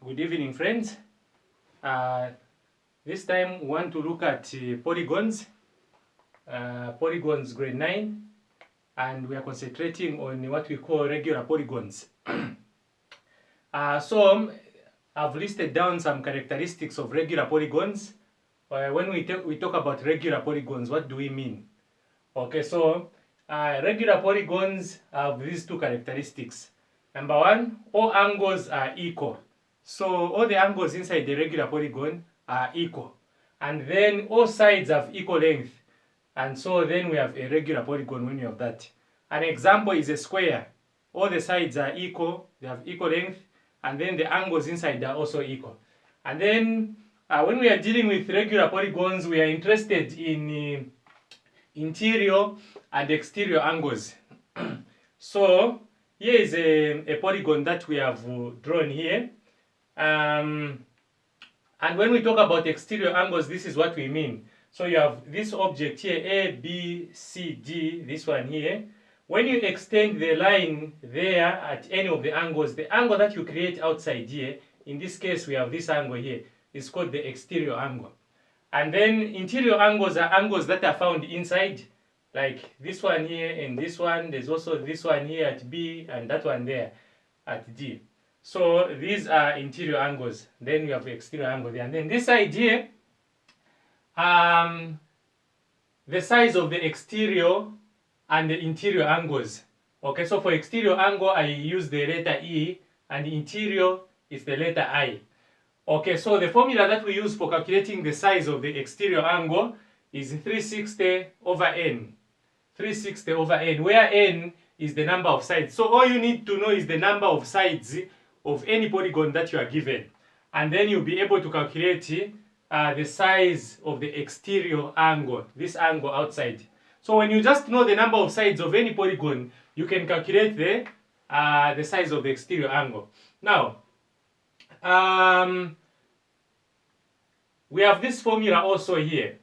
Good evening, friends. This time we want to look at polygons, polygons grade 9, and we are concentrating on what we call regular polygons. So I've listed down some characteristics of regular polygons. When we talk about regular polygons, what do we mean? Okay, so regular polygons have these two characteristics. Number one, all angles are equal. So all the angles inside the regular polygon are equal. And then all sides have equal length. And so then we have a regular polygon when you have that. An example is a square. All the sides are equal, they have equal length, and then the angles inside are also equal. And then when we are dealing with regular polygons, we are interested in interior and exterior angles. So here is a polygon that we have drawn here. And when we talk about exterior angles, this is what we mean. So you have this object here, A, B, C, D, this one here. When you extend the line there at any of the angles, the angle that you create outside here, in this case we have this angle here, is called the exterior angle. And then interior angles are angles that are found inside, like this one here and this one. There's also this one here at B and that one there at D. So these are interior angles. Then we have exterior angle there. And then this side here, the size of the exterior and the interior angles. Okay, so for exterior angle, I use the letter E, and the interior is the letter I. Okay, so the formula that we use for calculating the size of the exterior angle is 360 over n. 360 over n, where n is the number of sides. So all you need to know is the number of sides of any polygon that you are given. And then you'll be able to calculate the size of the exterior angle, this angle outside. So when you just know the number of sides of any polygon, you can calculate the size of the exterior angle. Now, we have this formula also here.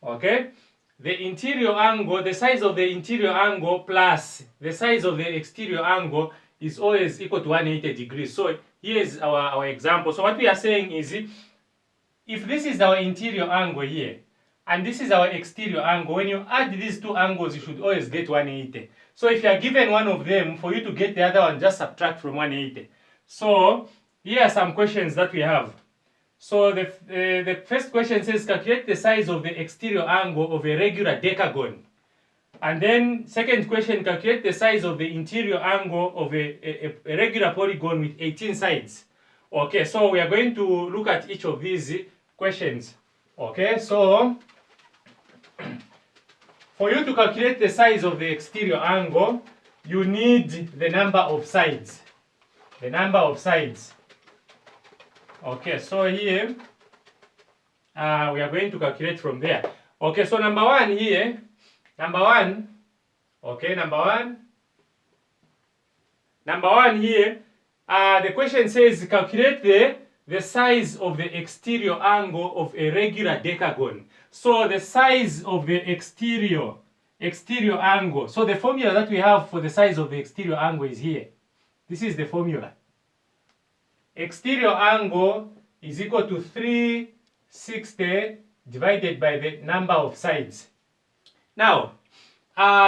Okay? The interior angle, the size of the interior angle plus the size of the exterior angle is always equal to 180 degrees. So here's our example. So what we are saying is, if this is our interior angle here, and this is our exterior angle, when you add these two angles, you should always get 180. So if you are given one of them, for you to get the other one, just subtract from 180. So here are some questions that we have. So the first question says, calculate the size of the exterior angle of a regular decagon. And then second question, calculate the size of the interior angle of a regular polygon with 18 sides. Okay, so we are going to look at each of these questions. Okay, so for you to calculate the size of the exterior angle, you need the number of sides. The number of sides. Okay, so here we are going to calculate from there. Okay, so number one here, number one here, the question says calculate the size of the exterior angle of a regular decagon. So the size of the exterior angle. So the formula that we have for the size of the exterior angle is here. This is the formula. Exterior angle is equal to 360 divided by the number of sides. Now,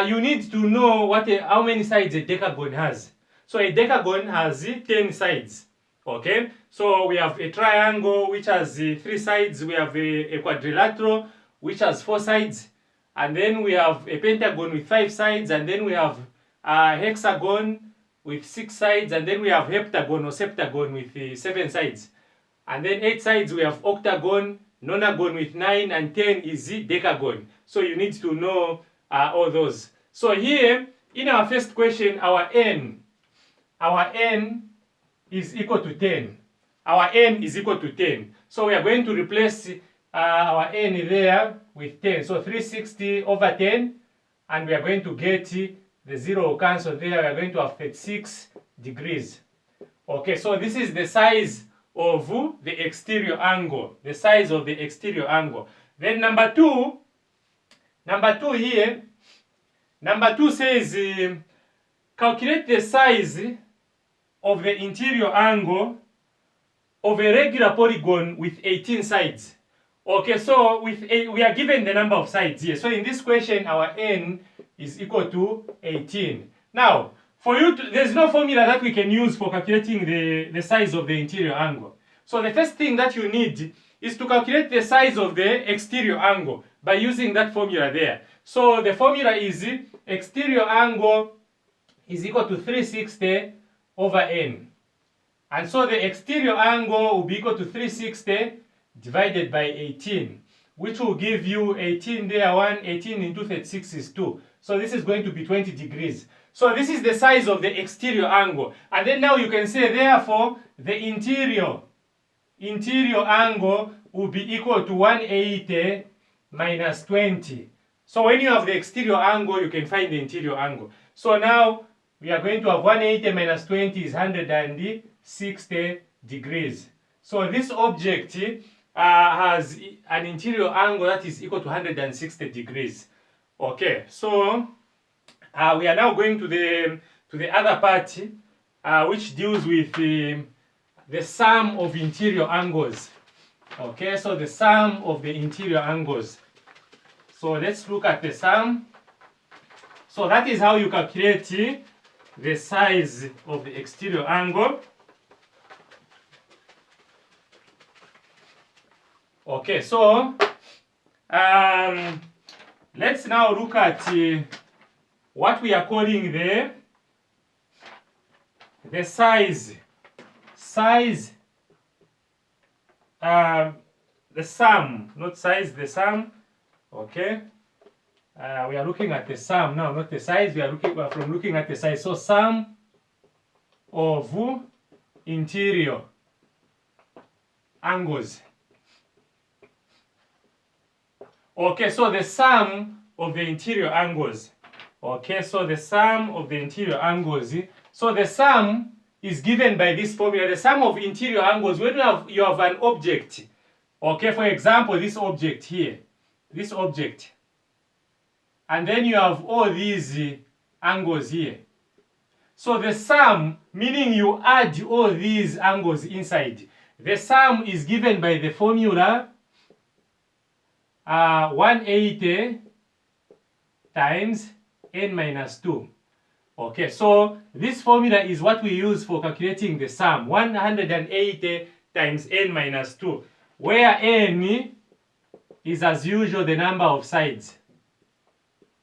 you need to know how many sides a decagon has. So a decagon has 10 sides. Okay, so we have a triangle which has 3 sides. We have a quadrilateral which has 4 sides, and then we have a pentagon with 5 sides, and then we have a hexagon with 6 sides, and then we have heptagon or septagon with 7 sides. And then 8 sides we have octagon, nonagon with 9, and 10 is decagon. So you need to know all those. So here, in our first question, our n is equal to 10. Our n is equal to 10. So we are going to replace our n there with 10. So 360 over 10, and we are going to get the 0 will cancel there. We are going to have 36 degrees. Okay, so this is the size of the exterior angle. The size of the exterior angle. Then number two here, number 2 says calculate the size of the interior angle of a regular polygon with 18 sides. Okay, so we are given the number of sides here. So in this question, our n is equal to 18. Now, there's no formula that we can use for calculating the size of the interior angle. So the first thing that you need is to calculate the size of the exterior angle by using that formula there. So the formula is exterior angle is equal to 360 over n. And so the exterior angle will be equal to 360 divided by 18, which will give you 18 there, 18 into 36 is 2. So this is going to be 20 degrees. So this is the size of the exterior angle. And then now you can say, therefore, the interior angle will be equal to 180 minus 20. So when you have the exterior angle, you can find the interior angle. So now we are going to have 180 minus 20 is 160 degrees. So this object has an interior angle that is equal to 160 degrees. Okay, so we are now going to the other part, which deals with the sum of interior angles. Okay, so the sum of the interior angles. So let's look at the sum. So that is how you calculate the size of the exterior angle. Okay, so let's now look at what we are calling the size, the sum, not size, the sum. Okay, we are looking at the sum now, not the size. We are looking at the size. So sum of interior angles. Okay, so the sum of the interior angles. Okay, so the sum of the interior angles. So the sum is given by this formula. The sum of interior angles, when you have an object. Okay, for example, this object here. This object. And then you have all these angles here. So the sum, meaning you add all these angles inside. The sum is given by the formula 180 times n minus 2. Okay, so this formula is what we use for calculating the sum. 180 times n minus 2, where n is, as usual, the number of sides.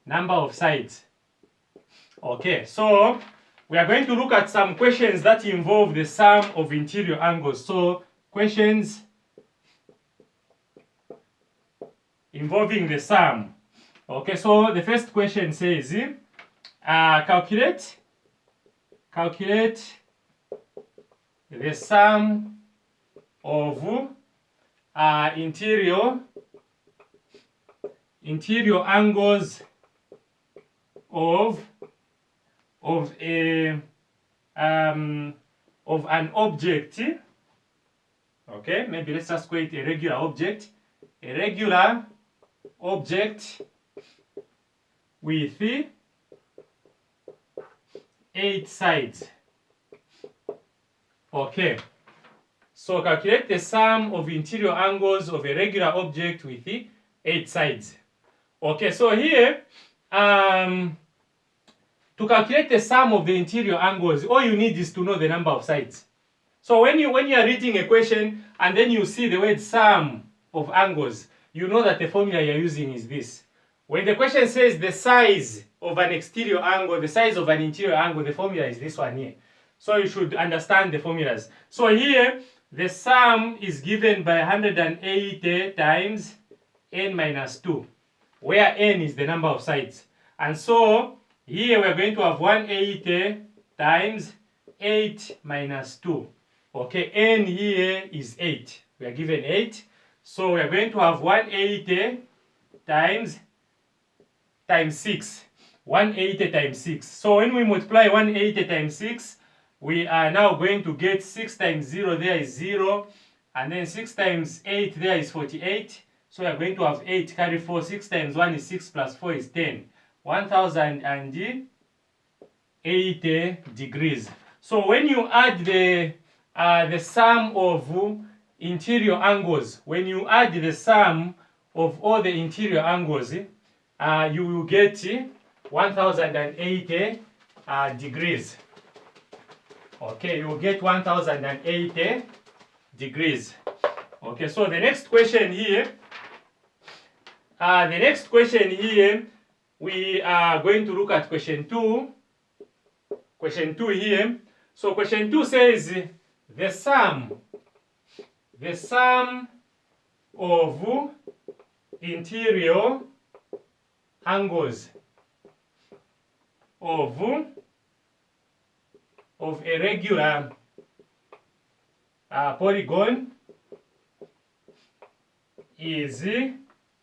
Number of sides. Okay, so we are going to look at some questions that involve the sum of interior angles. So questions involving the sum. Okay, so the first question says, calculate the sum of interior angles of an object. Okay, maybe let's just call it a regular object. A regular object with 8 sides. Okay, so calculate the sum of interior angles of a regular object with 8 sides. Okay, so here, to calculate the sum of the interior angles, all you need is to know the number of sides. So when you are reading a question and then you see the word sum of angles, you know that the formula you're using is this. When the question says the size of an exterior angle, the size of an interior angle, the formula is this one here. So you should understand the formulas. So here, the sum is given by 180 times n minus 2, where n is the number of sides. And so here we're going to have 180 times 8 minus 2. Okay, n here is 8. We are given 8. So we are going to have 180 times 6. 180 times 6. So when we multiply 180 times 6, we are now going to get 6 times 0 there is 0. And then 6 times 8 there is 48. So we are going to have 8 carry 4. 6 times 1 is 6 plus 4 is 10. 1080 degrees. So when you add the the sum of interior angles. When you add the sum of all the interior angles, you will get 1080 degrees. Okay, you will get 1080 degrees. Okay, so the next question here, we are going to look at question 2. Question 2 here. So question 2 says the sum of interior angles of a regular polygon is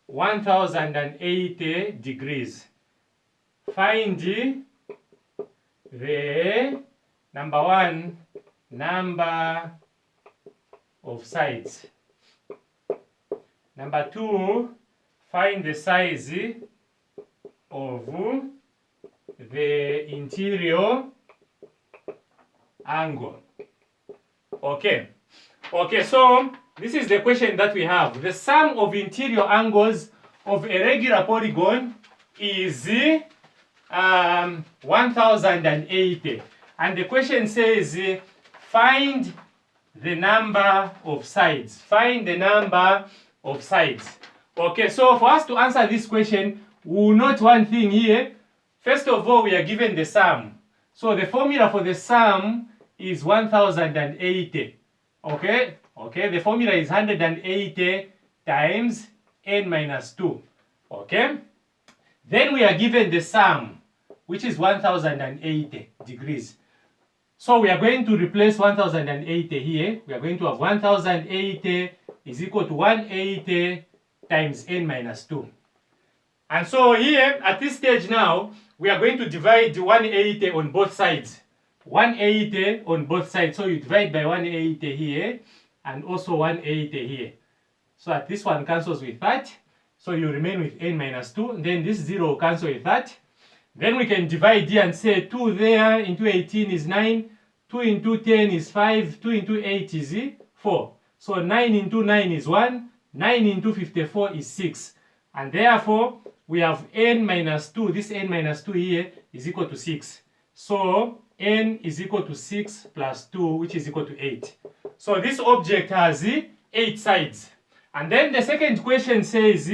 1080 degrees. Find the number 1 number of sides. Number 2, find the size of the interior angle. Okay, so this is the question that we have. The sum of interior angles of a regular polygon is 1080, and the question says find the number of sides. Find the number of sides. Okay, so for us to answer this question, we will note one thing here. First of all, we are given the sum. So the formula for the sum is 1080. Okay, the formula is 180 times n minus 2. Okay, then we are given the sum, which is 1080 degrees. So we are going to replace 1080 here. We are going to have 1080 is equal to 180 times n minus 2. And so here, at this stage now, we are going to divide 180 on both sides. 180 on both sides. So you divide by 180 here and also 180 here. So that this one cancels with that. So you remain with n minus 2. Then this 0 will cancel with that. Then we can divide here and say 2 there into 18 is 9. 2 into 10 is 5. 2 into 8 is 4. So 9 into 9 is 1. 9 into 54 is 6. And therefore, we have n minus 2. This n minus 2 here is equal to 6. So n is equal to 6 plus 2, which is equal to 8. So this object has 8 sides. And then the second question says,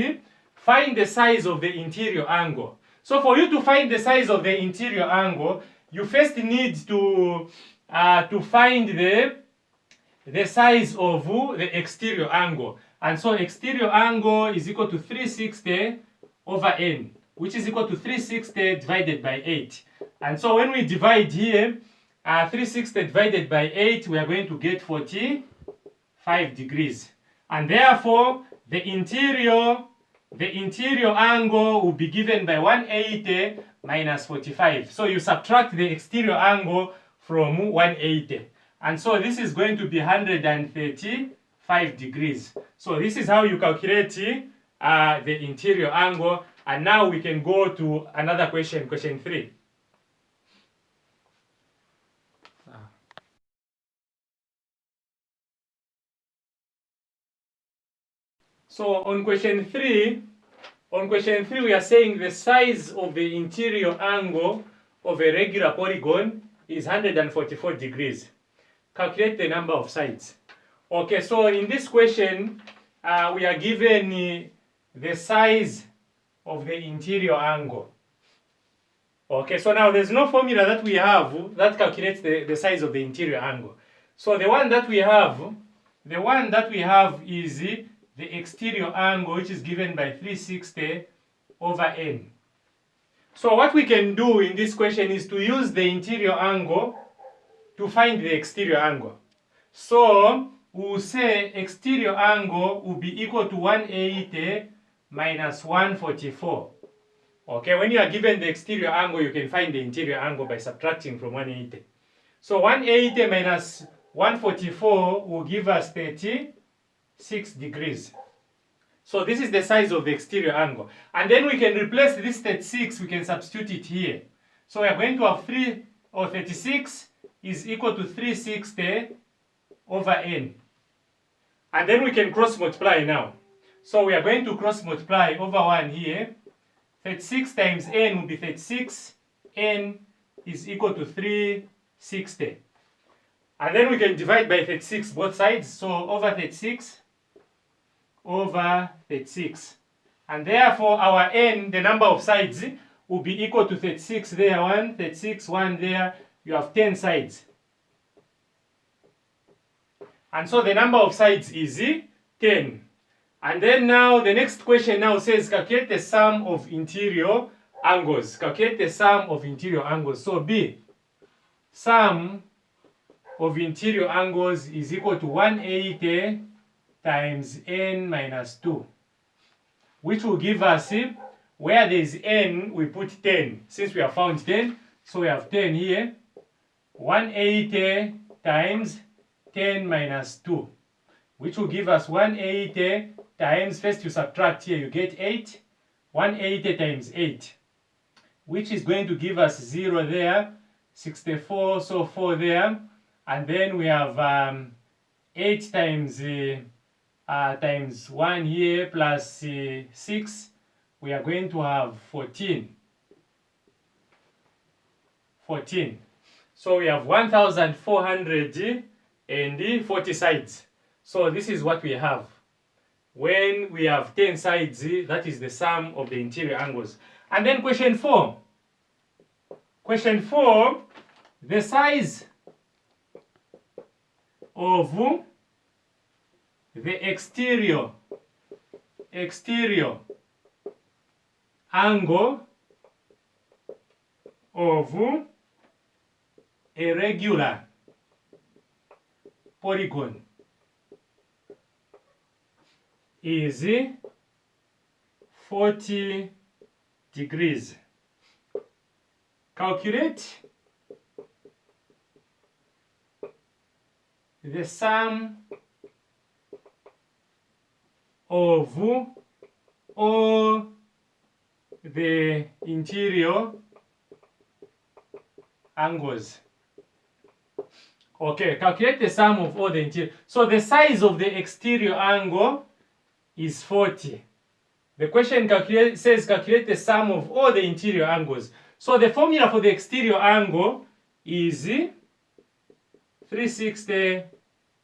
find the size of the interior angle. So for you to find the size of the interior angle, you first need to find the size of the exterior angle. And so exterior angle is equal to 360 over n, which is equal to 360 divided by 8. And so when we divide here, 360 divided by 8, we are going to get 45 degrees. And therefore, the interior angle will be given by 180 minus 45. So you subtract the exterior angle from 180. And so this is going to be 135 degrees. So this is how you calculate the interior angle. And now we can go to another question, question 3. So on question 3, we are saying the size of the interior angle of a regular polygon is 144 degrees. Calculate the number of sides. Okay, so in this question, we are given the size of the interior angle. Okay, so now there's no formula that we have that calculates the size of the interior angle. So the one that we have is the exterior angle, which is given by 360 over n. So what we can do in this question is to use the interior angle to find the exterior angle. So we will say exterior angle will be equal to 180 minus 144. Okay, when you are given the exterior angle, you can find the interior angle by subtracting from 180. So 180 minus 144 will give us 36 degrees. So this is the size of the exterior angle. And then we can replace this 36, we can substitute it here. So we are going to have 36 is equal to 360 over n. And then we can cross multiply now. So we are going to cross multiply over 1 here. 36 times n will be 36. N is equal to 360. And then we can divide by 36 both sides. So over 36 over 36. And therefore our n, the number of sides, will be equal to 36 there, 1, 36, 1 there. You have 10 sides. And so the number of sides is 10. And then now the next question now says calculate the sum of interior angles. Calculate the sum of interior angles. So B, sum of interior angles is equal to 180 times n minus 2, which will give us, where there is n, we put 10. Since we have found 10, so we have 10 here. 180 times 10 minus 2, which will give us 180 times, first you subtract here, you get 8. 180 times 8, which is going to give us 0 there, 64, so 4 there. And then we have 8 times times 1 here plus 6, we are going to have 14. 14. So we have 1,440 sides. So this is what we have. When we have 10 sides, that is the sum of the interior angles. And then question 4. Question 4, the size of the exterior angle of a regular polygon is 40 degrees. Calculate the sum of all the interior angles. Okay, calculate the sum of all the interior. So the size of the exterior angle is 40. The question says calculate the sum of all the interior angles. So the formula for the exterior angle is 360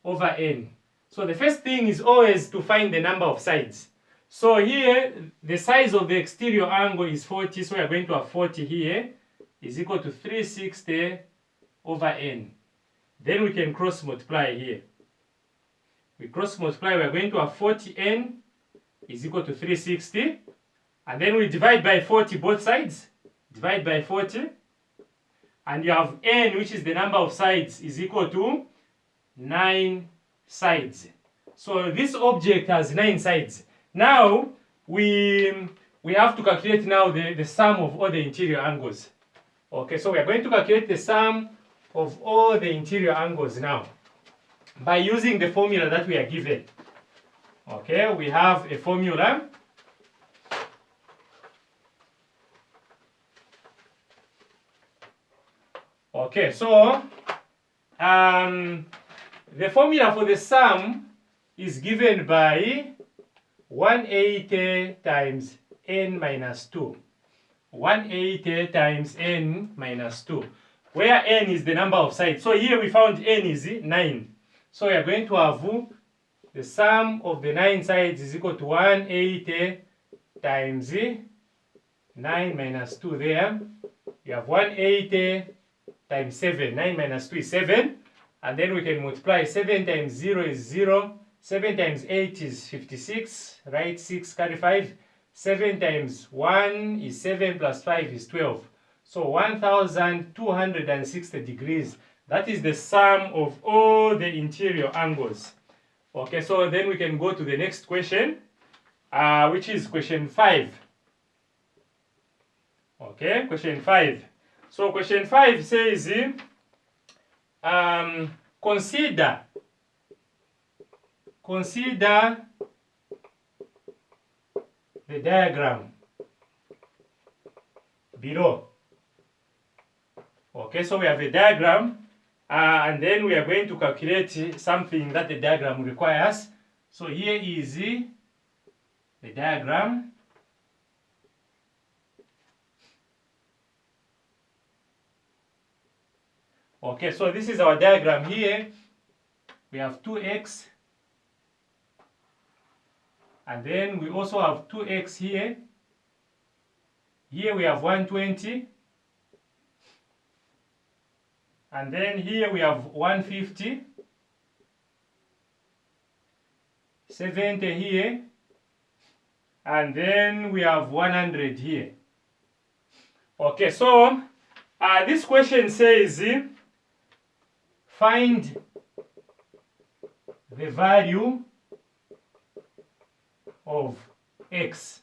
over n. So the first thing is always to find the number of sides. So here, the size of the exterior angle is 40, so we are going to have 40 here, is equal to 360 over n. Then we can cross multiply here. We cross multiply, we are going to have 40n is equal to 360. And then we divide by 40 both sides. Divide by 40. And you have n, which is the number of sides, is equal to 9 sides. So this object has 9 sides. Now, we have to calculate now the sum of all the interior angles. Okay, so we are going to calculate the sum of all the interior angles now by using the formula that we are given. Okay, we have a formula. Okay, so the formula for the sum is given by 180 times n minus 2. 180 times n minus 2, where n is the number of sides. So here we found n is 9. So we are going to have the sum of the 9 sides is equal to 180 times 9 minus 2 there. You have 180 times 7. 9 minus 2 is 7. And then we can multiply 7 times 0 is 0. 7 times 8 is 56. Right? 6 carry 5. 7 times 1 is 7 plus 5 is 12. So 1,260 degrees. That is the sum of all the interior angles. Okay, so then we can go to the next question, which is question 5. Okay, question 5. So question 5 says, consider the diagram below. Okay, so we have a diagram and then we are going to calculate something that the diagram requires. So here is the diagram. Okay, so this is our diagram here. We have 2x, and then we also have 2x here. Here we have 120, and then here we have 150, 70 here, and then we have 100 here. Okay, so this question says find the value of x.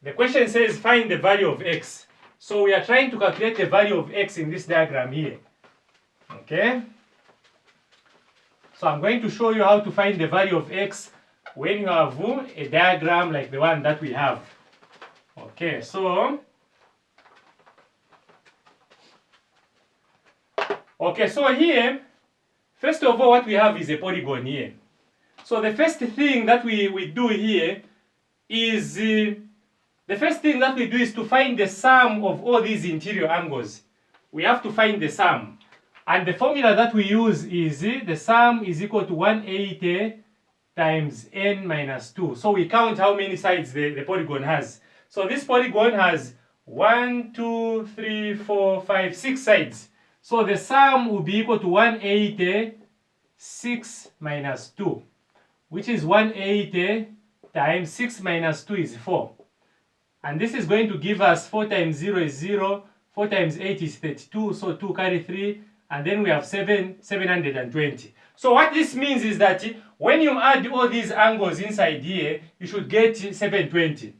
The question says find the value of x. So we are trying to calculate the value of x in this diagram here. Okay? So I'm going to show you how to find the value of x when you have a diagram like the one that we have. Okay, so here, first of all, what we have is a polygon here. So the first thing that we do here is to find the sum of all these interior angles. We have to find the sum. And the formula that we use is the sum is equal to 180 times n minus 2. So we count how many sides the polygon has. So this polygon has 1, 2, 3, 4, 5, 6 sides. So the sum will be equal to 180 6 minus 2, which is 180 times 6 minus 2 is 4. And this is going to give us 4 times 0 is 0, 4 times 8 is 32, so 2 carry 3, and then we have 720. So what this means is that when you add all these angles inside here, you should get 720.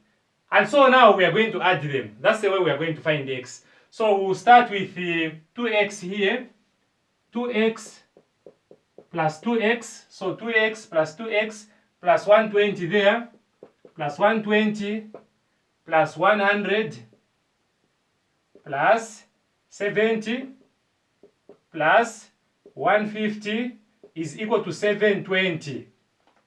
And so now we are going to add them. That's the way we are going to find x. So we'll start with 2x here, 2x plus 2x, so 2x plus 2x plus 120 there, plus 120 plus 100 plus 70 plus 150 is equal to 720.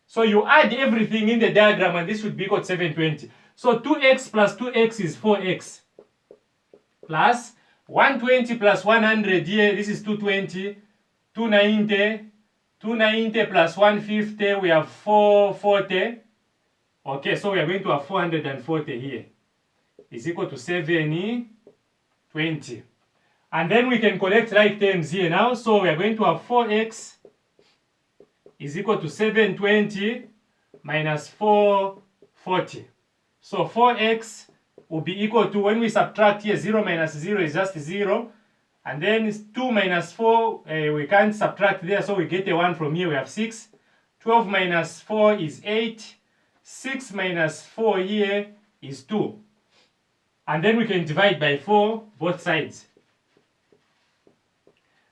So you add everything in the diagram and this would be equal to 720. So 2x plus 2x is 4x plus 120 plus 100 here, this is 220, 290, 290 plus 150, we have 440. Okay, so we are going to have 440 here. Is equal to 720. And then we can collect like terms here now. So we are going to have 4x is equal to 720 minus 440. So 4x will be equal to, when we subtract here, 0 minus 0 is just 0. And then 2 minus 4, we can't subtract there, so we get a 1 from here, we have 6. 12 minus 4 is 8. 6 minus 4 here is 2. And then we can divide by 4 both sides.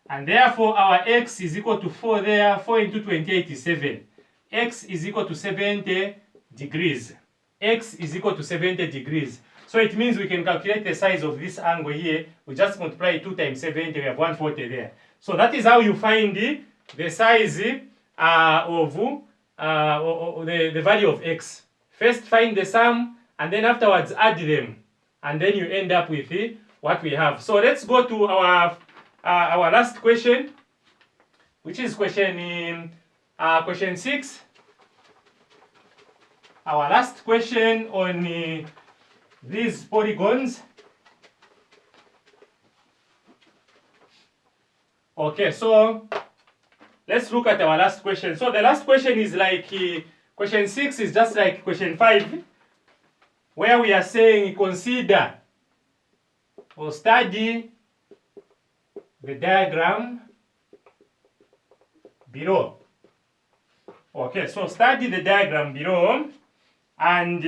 And therefore our x is equal to 4 there. 4 into 28 is 7. X is equal to 70 degrees. X is equal to 70 degrees. So it means we can calculate the size of this angle here. We just multiply 2 times 70, we have 140 there. So that is how you find the size of the value of x. First find the sum, and then afterwards add them. And then you end up with what we have. So let's go to our last question, which is question 6. Our last question on these polygons. Okay, so let's look at our last question. So the last question is like question 6 is just like question 5, where we are saying consider or study the diagram below. Okay, so study the diagram below, and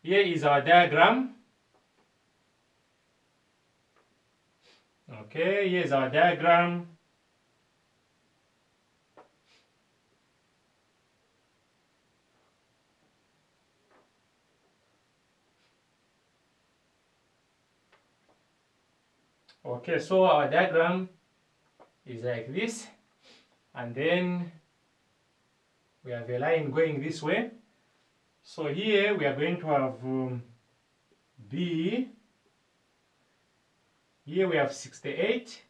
here is our diagram. Okay, here's our diagram. Okay, so our diagram is like this, and then we have a line going this way. So here we are going to have B. Here we have 68.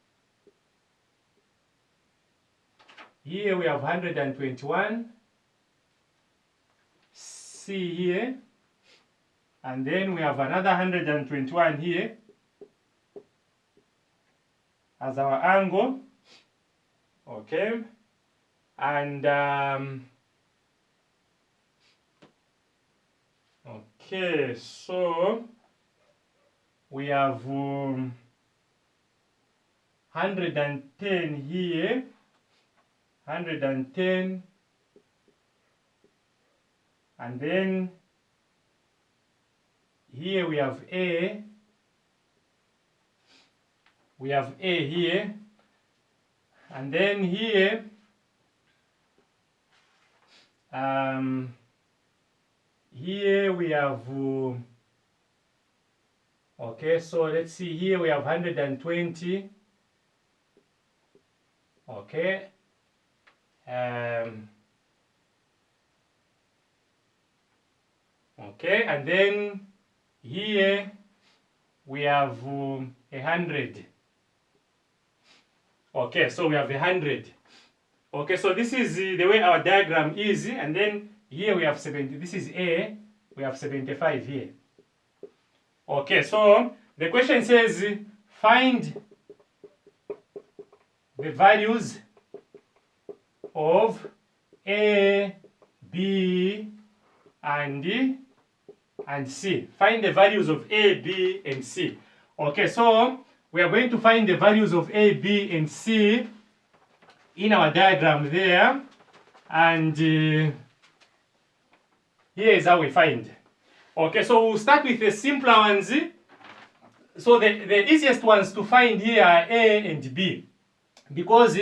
Here we have 121. C here. And then we have another 121 here as our angle. Okay. And okay, so we have 110 here, 110, and then here we have A. We have A here, and then here here we have okay, so let's see, here we have 120. Okay, okay, and then here we have 100. Okay, so we have 100. Okay, so this is the way our diagram is, and then here we have 70. This is A. We have 75 here. Okay, so the question says find the values of A, B, and C. Find the values of A, B, and C. Okay, so we are going to find the values of A, B, and C in our diagram there. And here is how we find. Okay, so we'll start with the simpler ones. So the easiest ones to find here are A and B, because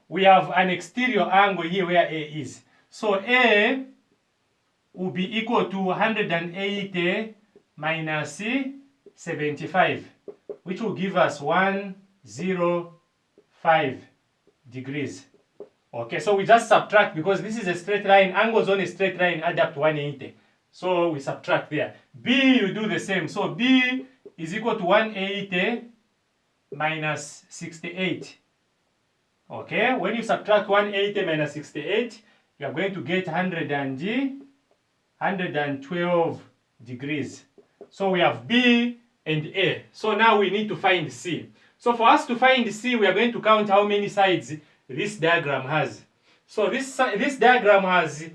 we have an exterior angle here where A is. So A will be equal to 180 minus 75, which will give us 105 degrees. Okay, so we just subtract, because this is a straight line. Angles on a straight line add up to 180. So we subtract there. B, you do the same. So B is equal to 180 minus 68. Okay, when you subtract 180 minus 68, you are going to get 112 degrees. So we have B and A. So now we need to find C. So for us to find C, we are going to count how many sides this diagram has. So this diagram has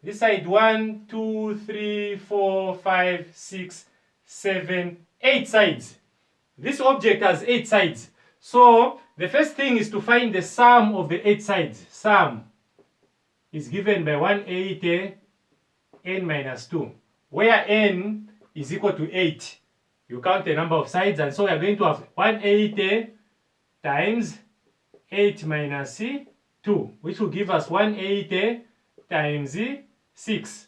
this side 1, 2, 3, 4, 5, 6, 7, 8 sides. This object has 8 sides. So the first thing is to find the sum of the 8 sides. Sum is given by 180 n minus 2, where n is equal to 8. You count the number of sides, and so we are going to have 180 times 8 minus 2, which will give us 180 times 6.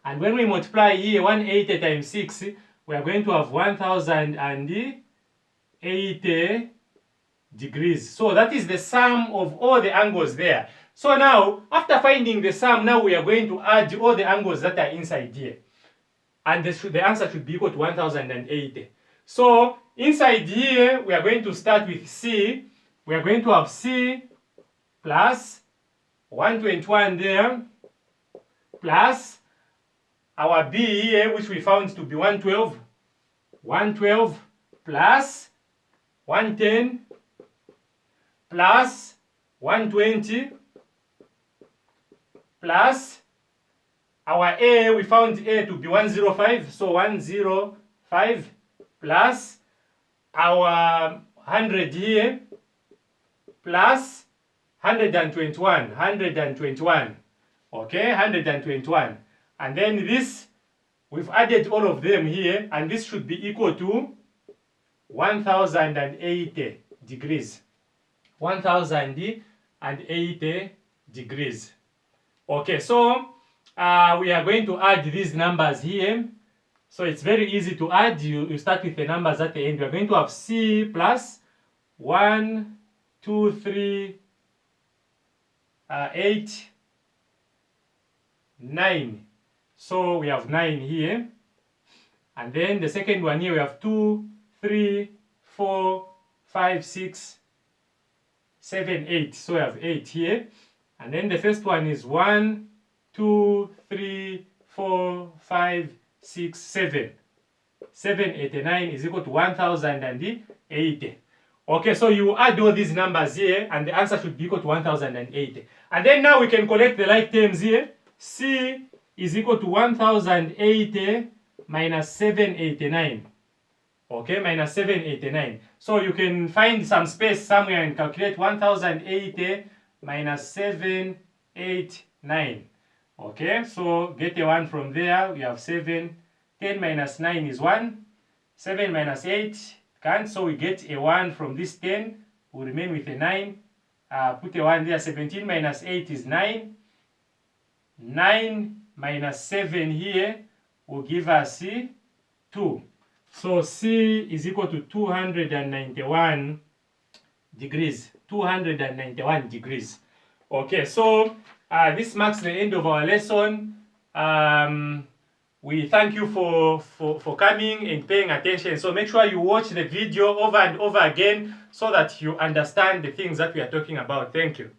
And when we multiply here 180 times 6, we are going to have 1080 degrees. So that is the sum of all the angles there. So now, after finding the sum, now we are going to add all the angles that are inside here. And the answer should be equal to 1080. So inside here, we are going to start with C. We are going to have C plus 121 there, plus our B here, which we found to be 112. 112 plus 110 plus 120 plus our A, we found A to be 105, so 105 plus our 100 here plus 121. Okay, 121. And then this, we've added all of them here, and this should be equal to 1080 degrees. 1080 degrees. Okay, so we are going to add these numbers here. So it's very easy to add. You start with the numbers at the end. We're going to have C plus 1, 2, 3, 8, 9. So we have 9 here. And then the second one here we have 2, 3, 4, 5, 6, 7, 8. So we have 8 here. And then the first one is 1, 2, 3, 4, 5, 6, 7. 789 is equal to 1080. Okay, so you add all these numbers here and the answer should be equal to 1080. And then now we can collect the like terms here. C is equal to 1080 minus 789. Okay, minus 789. So you can find some space somewhere and calculate 1080 minus 789. Okay, so get a 1 from there. We have 7. 10 minus 9 is 1. 7 minus 8 can't. So we get a 1 from this 10. We'll remain with a 9. Put a 1 there. 17 minus 8 is 9. 9 minus 7 here will give us 2. So C is equal to 291 degrees. 291 degrees. Okay, so this marks the end of our lesson. We thank you for coming and paying attention. So make sure you watch the video over and over again so that you understand the things that we are talking about. Thank you.